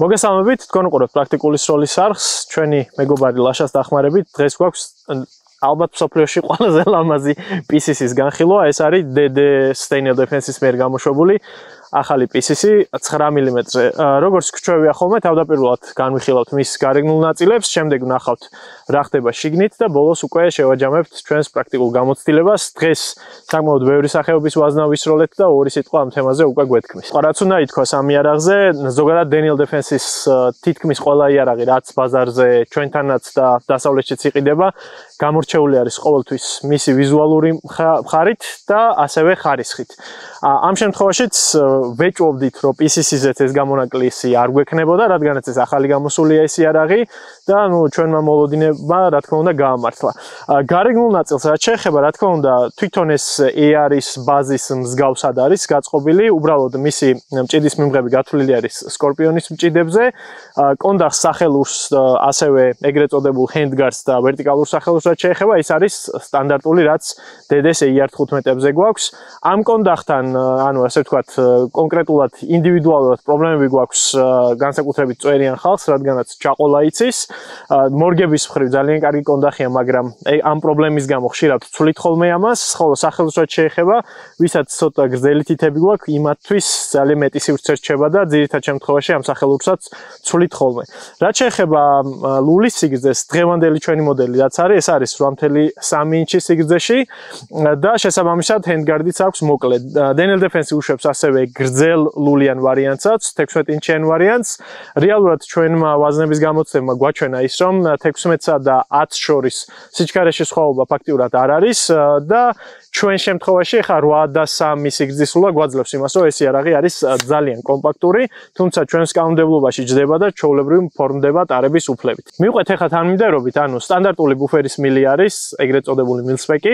მოგესალმებით, თქვენ უყურებთ პრაქტიკული სროლის არხს, ჩვენი მეგობარი ლაშას დახმარებით. დღეს გვაქვს ალბათ მსოფლიოში ყველაზე ლამაზი PCC-ის განხილვა, ეს არის DD Staniel Defense-ის მიერ გამოშვებული ახალი PCC 9 მმ-ზე. როგორც გვჩვევია ხოლმე, თავდაპირველად განვიხილავთ მის გარეგნულ ნაწილებს, შემდეგ ვნახავთ რა ხდება შიგნით და ბოლოს უკვე შევაჯამებთ ჩვენს პრაქტიკულ გამოცდილებას. დღეს საკმაოდ ბევრი სახეობის ვაზნა ვისროლეთ და ორი სიტყვა ამ თემაზე უკვე გვეთქმის. რაც უნდა ითქვას ამ იარაღზე, ზოგადად Staniel Defense-ის თითქმის ყველა იარაღი, რაც ბაზარზე ჩვენთანაც და დასავლეთშიც იყიდება, გამორჩეული არის ყოველთვის მისი ვიზუალური მხარით და ასევე ხარისხით. ამ შემთხვევაშიც ვეჭვობდით, რომ PCC-ზეც ეს გამონაკლისი არ გვექნებოდა, რადგანაც ეს ახალი გამოსულია ეს იარაღი და ჩვენმა მოლოდინებმა რა თქმა უნდა გაამართლა. გარეგნულ ნაწილს რაც შეეხება, რა თქმა უნდა, თვითონ ეს AR-ის ბაზის მსგავსად არის გაწყობილი, უბრალოდ მისი მჭიდის მიმღები გათვლილი არის Scorpion-ის მჭიდებზე, კონდახს სახელურს ასევე ეგრეთ წოდებულ handguards და ვერტიკალურ სახელურს რაც შეეხება, ის არის სტანდარტული, რაც DD-ს AR-15-ებზე გვაქვს. ამ კონდახთან, ანუ ასე ვთქვათ, კონკრეტულად ინდივიდუალურად პრობლემები გვაქვს განსაკუთრებით წვერიან ხალხს, რადგანაც ჩაყოლა იცის. მორგების მხრივ ძალიან კარგი კონდახია, მაგრამ ამ პრობლემის გამო ხშირად ვცვლით ხოლმე ამას, ხოლო სახელურს რაც შეეხება, ვისაც ცოტა გრძელი თითები გვაქვს, იმათთვის ძალიან მეტი სივრცე რჩება და ძირითად შემთხვევაში ამ სახელურსაც ვცვლით ხოლმე. რაც შეეხება ლულის სიგრძეს, დღევანდელი ჩვენი მოდელი რაც არის, ეს არის 8.3 ინჩის სიგრძეში და შესაბამისად handguard-იც აქვს მოკლე. Staniel Defense უშვებს ასევე გრძელ ლულიან ვარიანტსაც, 16 ინჩიან ვარიანტს. რეალურად ჩვენმა ვაზნების გამოცემმა გვაჩვენა ის, რომ 16-სა და 10-ს შორის სიჩქარეში სხვაობა ფაქტიურად არ არის და ჩვენ შემთხვევაში ხა 8.3 სიგრძის ლულა გვაძლევს იმას, რომ ეს იარაღი არის ძალიან კომპაქტური, თუმცა ჩვენს კანონმდებლობაში ჯდება და ჩვეულებრივ ფორმდება ტარების უფლებით. მივყვეთ ახლა თანმიმდევრობით, ანუ სტანდარტული ბუფერის მილი არის, ეგრეთ წოდებული მილსპეკი.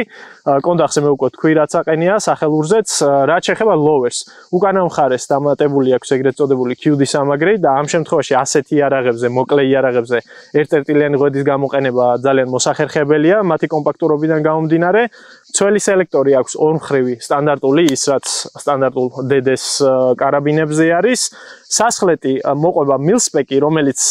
კონდახზე მე უკვე თქვი რაც აყენია სახელურზეც, რაც შეეხება lowers. უკანა მხარეს დამატებული აქვს ეგრეთ წოდებული QD სამაგრი და ამ შემთხვევაში ასეთი იარაღებზე, მოკლე იარაღებზე ერთ-ერთიანი ღვედის გამოყენება ძალიან მოსახერხებელია, მათი კომპაქტურობიდან გამომდინარე. მცველი სელექტორი აქვს ორმხრივი სტანდარტული, ის რაც სტანდარტულ DD-ს კარაბინებზე არის. სასხლეტი მოყვება მილსპეკი, რომელიც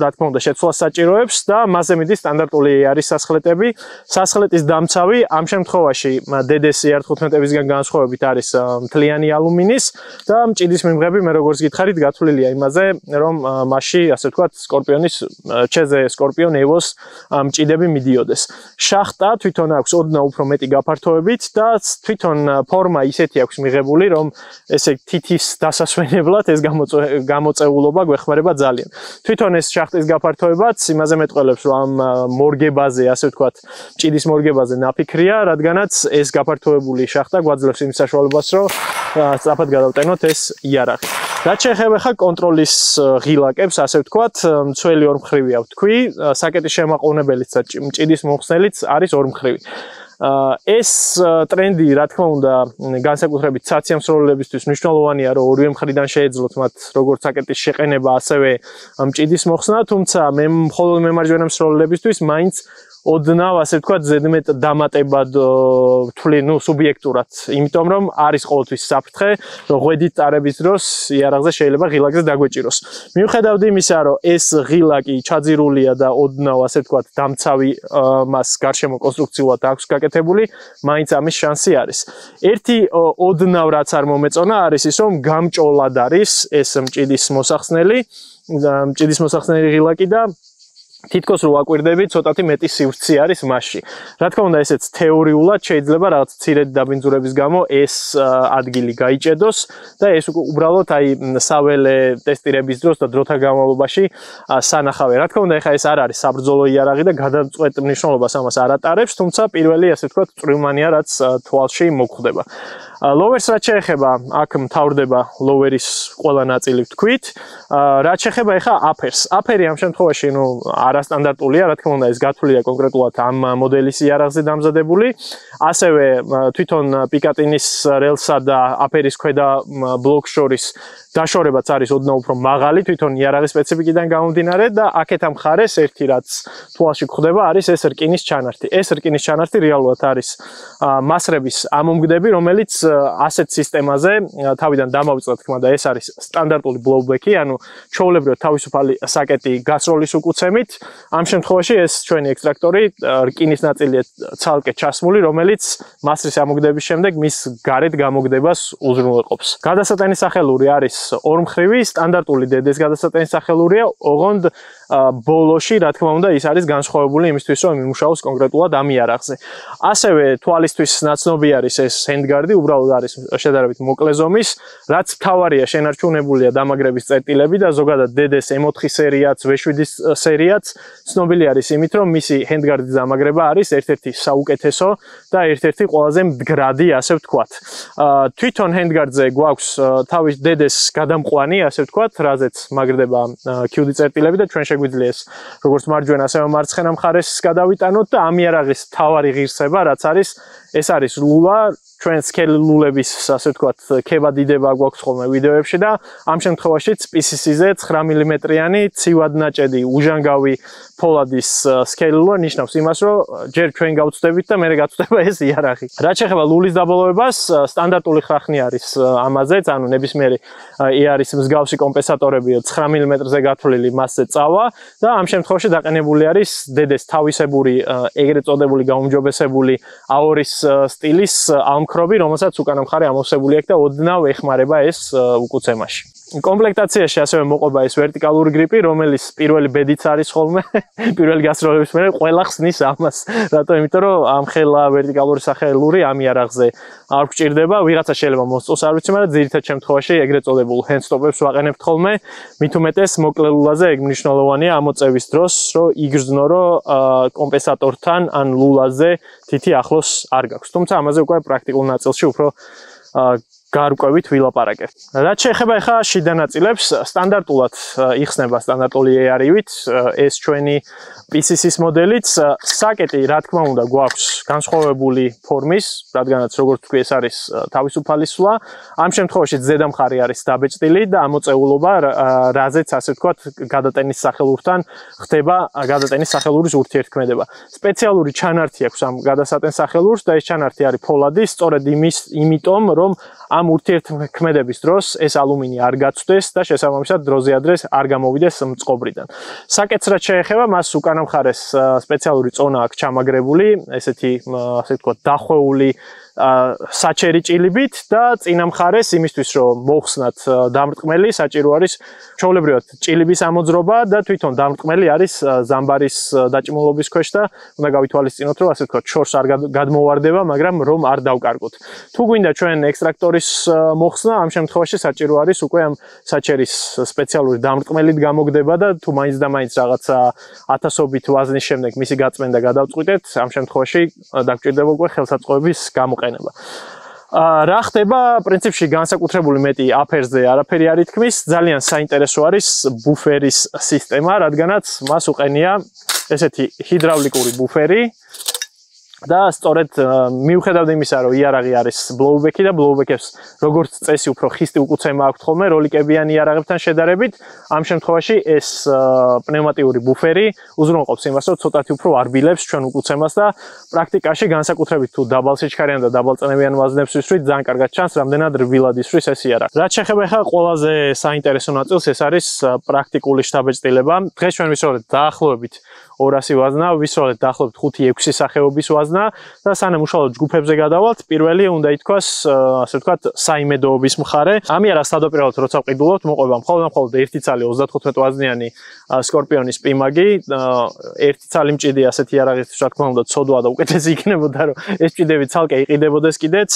რა თქმა უნდა შეცვლას საჭიროებს და მასზე მიდის სტანდარტული არის სასხლეტები. სასხლეტის დამცავი ამ შემთხვევაში DD-ს AR-15-ისგან განსხვავებით არის მთლიანი ალუმინის და მჭიდის მიმღები მე როგორც გითხარით გათვლილია იმაზე, რომ მასში ასე ვთქვათ Scorpion-ის ჩეზე Scorpion Evo-ს მჭიდები მიდიოდეს. შახტა თვითონ აქვს ოდნავ უფრო მეტი გაფართოებით და თვითონ ფორმა ისეთი აქვს მიღებული, რომ ესე თითის დასასვენებლად ეს გამოწეულობა გვეხმარება ძალიან. თვითონ ეს შახტის გაფართოებაც იმაზე მეტყველებს, რომ ამ მორგებაზე, ასე ვთქვათ, მჭიდის მორგებაზე ნაფიქრია, რადგანაც ეს გაფართოებული შახტა გვაძლევს იმ საშუალებას, რომ სწრაფად გადავტენოთ ეს იარაღი. რაც შეეხება ხა კონტროლის ღილაკებს, ასე ვთქვათ, მცველი ორმხრივი აქვს თქვი, საკეტის შემაყოვნებელიც და მჭიდის მოხსნელიც არის ორმხრივი. ეს ტრენდი, რა თქმა უნდა, განსაკუთრებით საციამსრულებისთვის მნიშვნელოვანია, რომ ორივე მხრიდან შეეძლოთ მათ როგორც საკეტის შეყენება, ასევე მჭიდის მოხსნა, თუმცა მე მხოლოდ მემარჯვენე მსროლელებისთვის მაინც ოდნავ ასე ვთქვათ ზედმეტ დამატებად ვთვლი, სუბიექტურად, იმიტომ რომ არის ყოველთვის საფრთხე, რომ ღვედით ტარების დროს იარაღზე შეიძლება ღილაკზე დაგვეჭიროს. მიუხედავად იმისა, რომ ეს ღილაკი ჩაძირულია და ოდნავ ასე ვთქვათ დამცავი მას გარშემო კონსტრუქციულად აქვს გაკეთებული, მაინც ამის შანსი არის. ერთი ოდნავ რაც არ მომეწონა არის ის, რომ გამჭოლად არის ეს მჭიდის მოსახსნელი ღილაკი და თითქოს რო აკვირდები, ცოტათი მეტი სივრცე არის მასში. რა თქმა უნდა, ესეც თეორიულად შეიძლება რაღაც მცირედი დაბინძურების გამო ეს ადგილი გაიჭედოს და ეს უბრალოდ აი საველე ტესტირების დროს და დროთა განმავლობაში სანახავია. რა თქმა უნდა, ეხა ეს არ არის საბრძოლო იარაღი და გადამწყვეტ მნიშვნელობას ამას არ ატარებს, თუმცა პირველი ასე ვთქვათ წვრილმანია, რაც თვალში მოხვდება. Lowers რაც შეეხება, აქ მთავრდება lower-ის ყველა ნაწილი ვთქვით. რაც შეეხება ეხა upper-ს. Upper-ი ამ შემთხვევაში, არასტანდარტულია, რა თქმა უნდა, ეს გათვლილია კონკრეტულად ამ მოდელის იარაღზე დამზადებული. ასევე თვითონ პიკატინის რელსა და upper-ის ქვედა ბლოკს შორის დაშორებაც არის ოდნავ უფრო მაღალი, თვითონ იარაღის სპეციფიკიდან გამომდინარე და აქეთ ამ მხარეს ერთი რაც თვალში გვხვდება არის ეს რკინის ჩანართი. ეს რკინის ჩანართი რეალურად არის მასრების ამომგდები, რომელიც ასეთ სისტემაზე თავიდან დამავიწყდა თქმა და ეს არის სტანდარტული blowback-ი, ანუ ჩვეულებრივად თავისუფალი საკეტი გასროლის უკუცემით. ამ შემთხვევაში ეს ჩვენი ექსტრაქტორი რკინის ნაწილია ცალკე ჩასმული, რომელიც მასრის ამოგდების შემდეგ მის გარეთ გამოგდებას უზრუნველყოფს. გადასატანის სახელური არის ორმხრივი, სტანდარტული DD-ს გადასატანის სახელურია, ოღონდ ბოლოში, რა თქმა უნდა, ის არის განსხვავებული იმისთვის, რომ იმუშაოს კონკრეტულად ამ იარაღზე. ასევე თვალისთვის ნაცნობი არის ეს handguard-ი, უბრალოდ არის შედარებით მოკლე ზომის, რაც მთავარია შენარჩუნებულია დამაგრების წერტილები და ზოგადად DD-ს M4 სერიაც, V7 სერიაც ცნობილი არის იმით, რომ მისი handguard-ის დამაგრება არის ერთ-ერთი საუკეთესო და ერთ-ერთი ყველაზე მდგრადი, ასე ვთქვათ. თვითონ handguard-ზე გვაქვს თავის DD-ს გადამყვანი, ასე ვთქვათ, რაზეც მაგრდება QD წერტილები და ჩვენ შეგვიძლია ეს როგორც მარჯვენა, ასევე მარცხენა მხარეს გადავიტანოთ და ამ იარაღის მთავარი ღირსება, რაც არის, ეს არის ლულა, ჩვენ სკელი ლულების, ასე ვთქვათ, ქება დიდება გვაქვს ხოლმე ვიდეოებში და ამ შემთხვევაშიც PCC-ზე 9 მმ-იანი ცივად ნაჭედი უჟანგავი ფოლადის სკელი ლულა ნიშნავს იმას, რომ ჯერ ჩვენ გავწვდებით და მერე გაწვდება ეს იარაღი. რაც შეეხება ლულის დაბოლოებას, სტანდარტული ხრახნი არის ამაზეც, ანუ ნებისმიერი ER-ის მსგავსი კომპენსატორები 9 მმ-ზე გათვლილი მასზე წავა და ამ შემთხვევაში დაყენებული არის DD-ს თავისებური, ეგრეთ წოდებული გაუმჯობესებული AOR-ის სტილის ალმქრობი, რომელსაც უკანა მხარე ამოვსებული აქვს და ოდნავ ეხმარება ეს უკუცემაში. კომპლექტაციაში ასევე მოყვება ეს ვერტიკალური გრიპი, რომელიც პირველი ბედიც არის ხოლმე, პირველი გასროლების მერე ყველა ხსნის ამას. რატომ? იმიტომ რომ ამ ხელა ვერტიკალური სახელური ამ იარაღზე არ გვჭირდება, ვიღაცა შეიძლება მოსწოს, არ ვიცი, მაგრამ ძირითად შემთხვევაში ეგრეთ წოდებულ handstop-ებს ვაყენებთ ხოლმე. მით უმეტეს მოკლე ლულაზე ეგ მნიშვნელოვანია ამოწევის დროს, რომ იგრძნო, რომ კომპენსატორთან ან ლულაზე თითი ახლოს არ გაქვს. თუმცა ამაზე უკვე პრაქტიკულ ნაწილში უფრო გარკვევით ვილაპარაკებთ. რაც შეეხება ახლა შიდა ნაწილებს, სტანდარტულად იხსნება სტანდარტული ER-ივით, ეს ჩვენი PCC-ის მოდელიც, საკეტი, რა თქმა უნდა, გვაქვს განსხვავებული ფორმის, რადგანაც როგორც თქვი, ეს არის თავისუფალი სვლა. ამ შემთხვევაში ზედა მხარე არის დაბეჭდილი და ამოწეულობა, რაზეც, ასე ვთქვათ, გადატენის სახელურთან ხდება გადატენის სახელურის ურთიერთქმედება. სპეციალური ჩანართი აქვს ამ გადასატენ სახელურს და ეს ჩანართი არის ფოლადი, სწორედ იმიტომ, რომ ამ ურთიერთქმედების დროს ეს ალუმინი არ გაწვდეს და შესაბამისად დროზე ადრე არ გამოვიდეს მწყობრიდან. საკეთს რაც შეეხება, მას უკანა მხარეს სპეციალური წონა აქვს ჩამაგრებული, ესეთი, ასე ვთქვათ, დახვეული საჩერი ჭილებით და წინა მხარეს იმისთვის რომ მოხსნათ დამრტყმელი საჭირო არის ჩვეულებრივად ჭილების ამოძრობა და თვითონ დამრტყმელი არის ზამბარის დაჭიმულობის ქვეშ და უნდა გავითვალისწინოთ რომ ასე ვთქვათ შორს არ გადმოვარდება, მაგრამ რომ არ დავკარგოთ. თუ გვინდა ჩვენ ექსტრაქტორის მოხსნა, ამ შემთხვევაში საჭირო არის უკვე ამ საჩერის სპეციალური დამრტყმელით გამოგდება და თუ მაინც და მაინც რაღაცა ათასობით ვაზნის შემდეგ მისი გაწმენდა გადავწყვიტეთ, ამ შემთხვევაში დაგჭირდება უკვე ხელსაწყოების გამოყენება. რა ხდება პრინციპში განსაკუთრებული მეტი აფერზე არაფერი არ ითქმის, ძალიან საინტერესო არის ბუფერის სისტემა, რადგანაც მას უყენია ესეთი ჰიდრავლიკური ბუფერი და სწორედ მიუხედავად იმისა, რომ იარაღი არის blowback-ი და blowback-ებს როგორც წესი უფრო ხისტი უკუცემა აქვთ ხოლმე როლიკებიანი იარაღებთან შედარებით, ამ შემთხვევაში ეს პნევმატიური ბუფერი უზრუნველყოფს იმას, რომ ცოტათი უფრო არბილებს ჩვენ უკუცემას და პრაქტიკაში განსაკუთრებით თუ დაბალ სიჩქარიან და დაბალწნევიან ვაზნებს ვისვრით, ძალიან კარგად ჩანს, რამდენად რბილად ისვრის ეს იარაღი. რაც შეეხება ახლა ყველაზე საინტერესო ნაწილს, ეს არის პრაქტიკული შთაბეჭდილება. დღეს ჩვენ ვისაუბრეთ დაახლოებით 200 ვაზნა, ვისაუბრეთ დაახლოებით 5-6 სახეობის ვაზნა და სანამ უშუალოდ ჯგუფებზე გადავალთ, პირველი უნდა ითქვას, ასე ვთქვათ, საიმედოობის მხარე. ამ იარაღს თავდაპირველად როცა ვყიდულობთ, მოყვება მხოლოდ ერთი ცალი 35 ვაზნიანი სკორპიონის პიმაგი, ერთი ცალი მჭიდი ასეთი იარაღისთვის, რა თქმა უნდა, ცოდვა და უკეთესი იქნებოდა, რომ ეს მჭიდები ცალკე იყიდებოდეს კიდეც.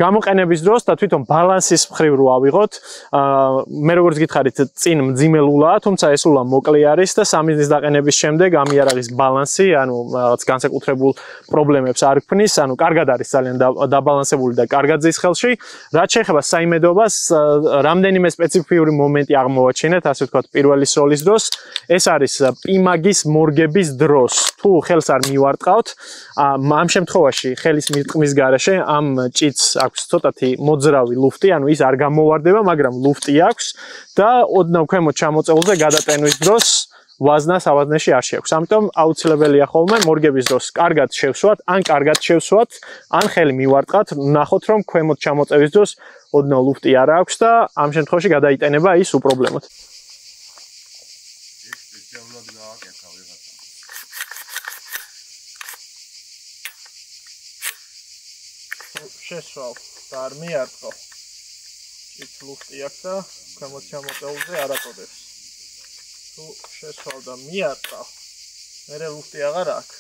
გამოყენების დროს და თვითონ ბალანსის მხრივ რო ავიღოთ, მე როგორც გითხარით, წინ მძიმე ლულაა, თუმცა ეს ლულა მოკლე არის და სამიზნის დაყენების შემდეგ ამ იარაღის ბალანსი, ანუ რაღაც განსაკუთრებულ პრობლემებს არ ქმნის, ანუ კარგად არის ძალიან დაბალანსებული და კარგად ზის ხელში. რაც შეეხება საიმედოობას, რამდენიმე სპეციფიური მომენტი აღმოვაჩინეთ, ასე ვთქვათ, პირველი სროლის დროს, ეს არის პიმაგის მორგების დროს. თუ ხელს არ მივარტყავთ, ამ შემთხვევაში ხელის მირტყმის გარეშე ამ ჭიდს აქვს ცოტათი მოძრავი ლუფტი, ანუ ის არ გამოვარდება, მაგრამ ლუფტი აქვს და ოდნავ ქვემოთ ჩამოწეულზე გადატენვის დროს ვაზნას ავაზნეში არ შეაქვს. ამიტომ აუცილებელია ხოლმე მორგების დროს კარგად შევსვათ, ან კარგად შევსვათ, ან ხელი მივარტყათ, ნახოთ რომ ქვემოთ ჩამოწევის დროს ოდნავ ლუფტი არ აქვს და ამ შემთხვევაში გადაიტანება ის უპრობლემოდ. შესვავ და არ მიარტყო. ის ლუფტი აქვს და ქვემოთ ჩამოწეულზე არ აწოდებს. თუ შესვავ და მიარტყავ, მერე ლუფტი აღარ აქვს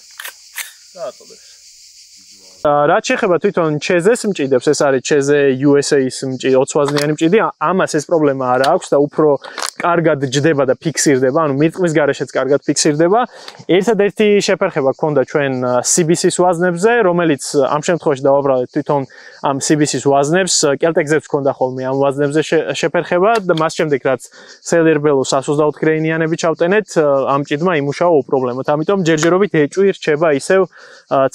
და აწოდებს. რაც შეეხება თვითონ ჩეზეს მჭიდებს, ეს არის ჩეზე USA-ის 20 ვაზნიანი მჭიდი, ამას ეს პრობლემა არ აქვს და უფრო კარგად ჯდება და ფიქსირდება, ანუ მირტყმის გარეშეც კარგად ფიქსირდება. ერთადერთი შეფერხება გქონდა ჩვენ CBC-ის ვაზნებზე, რომელიც ამ შემთხვევაში დავაბრალეთ თვითონ ამ CBC-ის ვაზნებს, კელტექსებს გქონდა ხოლმე ამ ვაზნებზე შეფერხება და მას შემდეგ რაც Cellier-Bellows 124 გრეინიანები ჩავტენეთ, ამ მჭიდმა იმუშავა უპრობლემოდ. ამიტომ ჯერჯერობით ეჭვი რჩება ისევ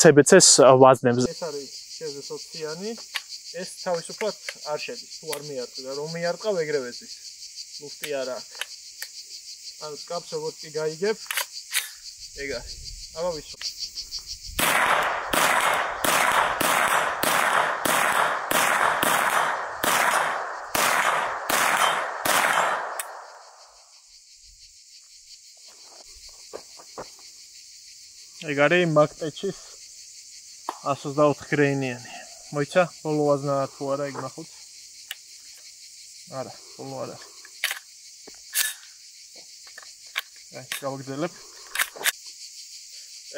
CBC-ს ვაზნებს. ეს არის ჩეზე 20-იანი, ეს თავისუფლად არ შედის, თუ არ მიარტყი და რომ მიარტყავ ეგრევე ზის. ლუფტი არ აქვს. ანუ სკაფს როგორც კი გაიგებ, ეგ არის. აბა ვისო. ეგ არის მაგტეჩის 124 გრეინიანი. მოიცა, ბოლო ვაზნა თუ არა ეგ ნახოთ. არა, ბოლო არა. აი, გავაგრძელებ.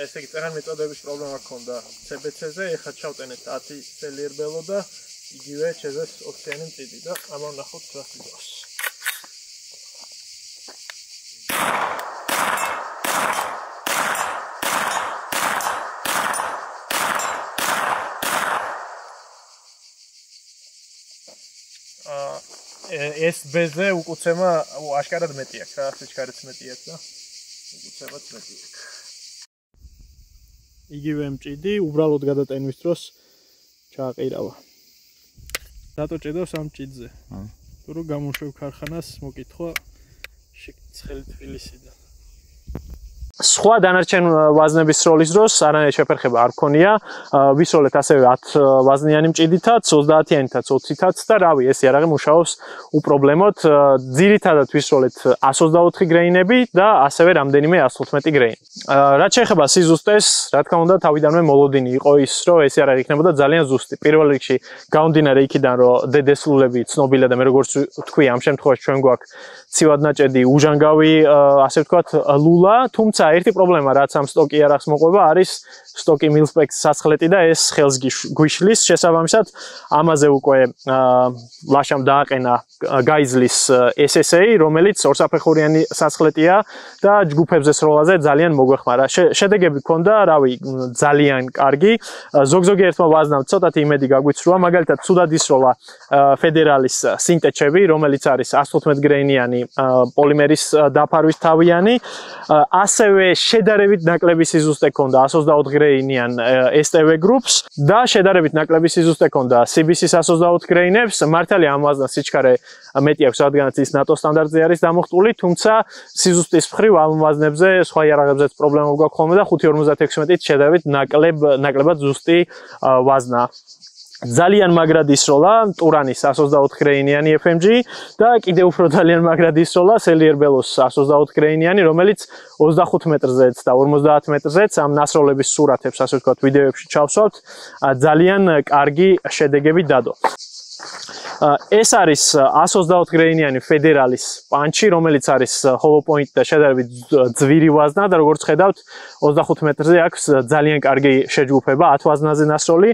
ესე იგი, წერან მეთოდების პრობლემა გქონდა CBC-ზე, ეხლა ჩავტენეთ 10 Cellier-Bellow და იგივე ჩეზეს 20-იანი მჭიდი და ამან ნახოთ რა სიტყვას. ეს ბეზე უკუცემა აშკარად მეტი აქვს რა, სიჩქარეც მეტი აქვს და უკუცემაც მეტი აქვს. იგივე მჭიდი უბრალოდ გადატენვის დროს ჩააყირავა. რატო ჭედავს ამ მჭიდზე? თუ რომ გამოშვებ ქარხანას, მოკითხვა ცხელი თბილისიდან. სხვა დანარჩენ ვაზნების სროლის დროს არანაირი შეფერხება არ ქონია. ვისროლეთ ასევე 10 ვაზნიანი მჭიდითაც, 30-იანითაც, 20-ითაც და რავი, ეს იარაღი მუშაობს უპრობლემოდ. ძირითადად ვისროლეთ 124 გრეინები და ასევე რამდენიმე 115 გრეინი. რაც შეეხება სიზუსტეს, რა თქმა უნდა, თავიდანვე მოლოდინი იყო ის, რომ ეს იარაღი იქნებოდა ძალიან ზუსტი. პირველ რიგში გამომდინარე იქიდან, რომ დედესლულები ცნობილია და მე როგორც ვთქვი, ამ შემთხვევაში ჩვენ გვაქვს ცივადნაჭედი, უჟანგავი, ასე ვთქვათ, ლულა, თუმცა ერთი პრობლემა რაც ამ სტოკი იარაღს მოყვება არის სტოკი მილსპექს საცხრეტი და ეს ხელს გვიშლის შესაბამისად ამაზე უკვე ლაშამ დააყენა გაიზლის SSA რომელიც ორსაფეხურიანი საცხრეტია და ჯგუფებზე სროლაზე ძალიან მოგვეხმარა შედეგები ჰქონდა რავი ძალიან კარგი ზოგ-ზოგიერთმა ვაზნამ ცოტათი იმედი გაგვიცრუა მაგალითად ცუდად ისროლა ფედერალის სინტეჩები რომელიც არის 115 გრეინიანი პოლიმერის დაფარვის თავიანი ასევე შედარებით ნაკლები სიზუსტე ჰქონდა 124 გრეინიან STV groups და შედარებით ნაკლები სიზუსტე ჰქონდა CBC-ის 124 გრეინებს მართალია ამ ვაზნას სიჩქარე მეტი აქვს რადგანაც ის NATO სტანდარტზე არის დამოხტული თუმცა სიზუსტის მხრივ ამ ვაზნებზე სხვა იარაღებზეც პრობლემა გვაქვს ხოლმე და 5.56-ით შედარებით ნაკლებად ზუსტი ვაზნა ძალიან მაგრად ისროლა ტურანის 124 გრეინიანი FMG და კიდევ უფრო ძალიან მაგრად ისროლა Cellier-Bellows 124 გრეინიანი რომელიც 25 მეტრზეც და 50 მეტრზეც ამ ნასროლების სურათებს ასე ვთქვათ ვიდეოებში ჩავსვათ ძალიან კარგი შედეგები დადო ეს არის 124 გრეინიანი ფედერალის პანჩი რომელიც არის hollow point და შედარებით ძვირი ვაზნა და როგორც ხედავთ 25 მეტრზე აქვს ძალიან კარგი შეჯგუფება 10 ვაზნაზე ნასროლი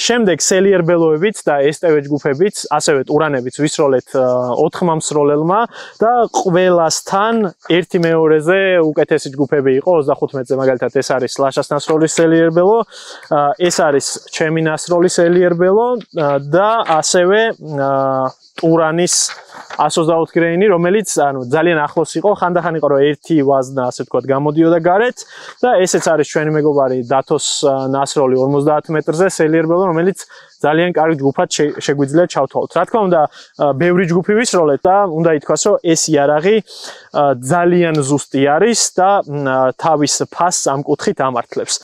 შემდეგ Cellier-Bellow-ებიც და STV ჯგუფებიც ასევე ტურანებიც ვისროლეთ 4 მომსროლელმა და ყველასთან ერთი მეორეზე უკეთესი ჯგუფები იყო 25 მეტრზე მაგალითად ეს არის ლაშას ნასროლის Cellier-Bellow ეს არის ჩემი ნასროლის Cellier-Bellow და ასევე ტურანის 124 გრეინი, რომელიც ანუ ძალიან ახლოს იყო, ხანდახან იყო რომ ერთი ვაზნა ასე ვთქვათ გამოდიოდა გარეთ და ესეც არის ჩვენი მეგობარი დათოს ნასროლი 50 მეტრზე სელიერბელო, რომელიც ძალიან კარგ ჯგუფად შეგვიძლია ჩავთვალოთ. რა თქმა უნდა, ბევრი ჯგუფი ვისროლეთ და უნდა ითქვას, რომ ეს იარაღი ძალიან ზუსტი არის და თავის ფასს ამ კუთხით ამართლებს.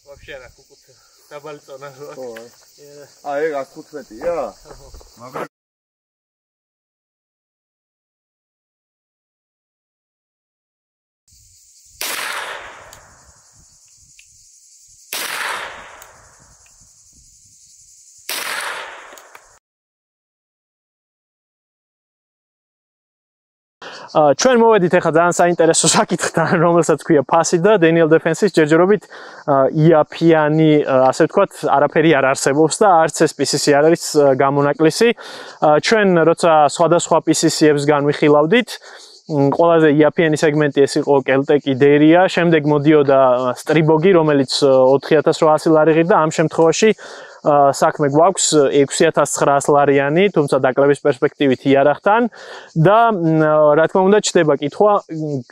Вообще на кукуце. На бальцона. А, ეგ 115-ია? მაგრამ ჩვენ მოვედით ახლა ძალიან საინტერესო საკითხთან, რომელსაც ქვია ფასი და Daniel Defense-ის ჯერჯერობით იაფიანი, ასე ვთქვათ, არაფერი არ არსებობს და არც ეს PCC არ არის გამონაკლისი. ჩვენ როცა სხვადასხვა PCC-ებს განვიხილავდით, ყველაზე იაფიანი სეგმენტი ეს იყო Keltec Ideria, შემდეგ მოდიოდა Stribogi, რომელიც 4800 ლარი ღირდა, ამ შემთხვევაში საქმე გვაქვს 6900 ლარიანი, თუმცა დაკლების პერსპექტივით იარაღთან და რა თქმა უნდა ჩდება კითხვა,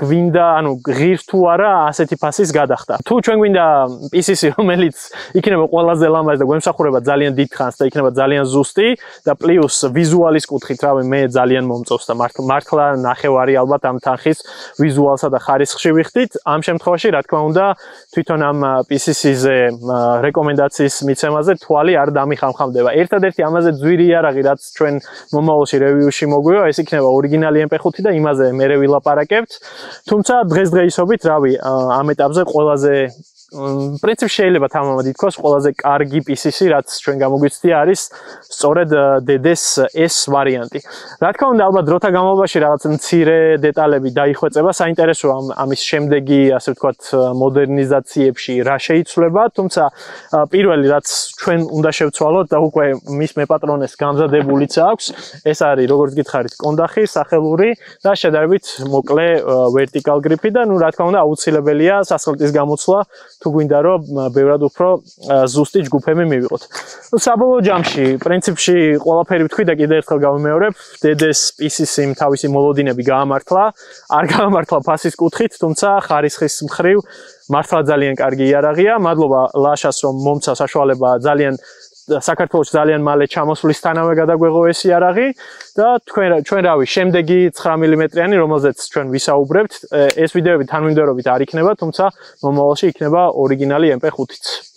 გვინდა, ანუ ღირს თუ არა ასეთი ფასის გადახდა. თუ ჩვენ გვინდა PCC, რომელიც იქნება ყველაზე ლამაზი და გვემსახურება ძალიან დიდ ხანს და იქნება ძალიან ზუსტი და პლუს ვიზუალის კუთხით, რავი, მე ძალიან მომწონს და მართლა ნახევარი ალბათ ამ თანხის ვიზუალსა და ხარისხში ვიხდით. ამ შემთხვევაში, რა თქმა უნდა, თვითონ ამ PCC-ზე რეკომენდაციის მიცემაზე თვალი არ დამიხამხამდება. ერთადერთი ამაზე ძვირი იარაღი, რაც ჩვენ მომავალში რევიუში მოგვივა, ეს იქნება ორიგინალი MP5 და იმაზე მერე ვილაპარაკებთ. თუმცა დღესდღეობით, რავი, ამ ეტაპზე ყველაზე პრინციპში შეიძლება თამამად ითქვას, ყველაზე კარგი PCC, რაც ჩვენ გამოგვიცდია, არის სწორედ DDS S ვარიანტი. რა თქმა უნდა, ალბათ დროთა განმავლობაში რაღაც მცირე დეტალები დაიხვეწება, საინტერესოა ამის შემდეგი, ასე ვთქვათ, მოდერნიზაციებში რა შეიცვლება, თუმცა პირველი რაც ჩვენ უნდა შევცვალოთ და უკვე მის მეპატრონეს გამზადებულიც აქვს, ეს არის როგორც გითხარით, კონდახი, სახელური და შედარებით მოკლე vertical grip-ი და რა თქმა უნდა, აუცილებელია სასხლტის გამოცვლა თუ გვინდა რომ ბევრად უფრო ზუსტი ჯგუფები მივიღოთ. საბოლოო ჯამში, პრინციპში ყველაფერი ვთქვი და კიდევ ერთხელ გავიმეორებ, DDS PCC-მ თავისი მოლოდინები გაამართლა, არ გაამართლა ფასის კუთხით, თუმცა ხარისხის მხრივ მართლა ძალიან კარგი იარაღია. მადლობა ლაშას რომ მომცა საშუალება ძალიან საქართველოს ძალიან მალე ჩამოსვლისთანავე გადაგვეღო ეს იარაღი და ჩვენ რავი, შემდეგი 9 მმ-იანი, რომელზეც ჩვენ ვისაუბრებთ, ეს ვიდეოები თანმიმდევრობით არ იქნება, თუმცა მომავალში იქნება ორიგინალი MP5-იც.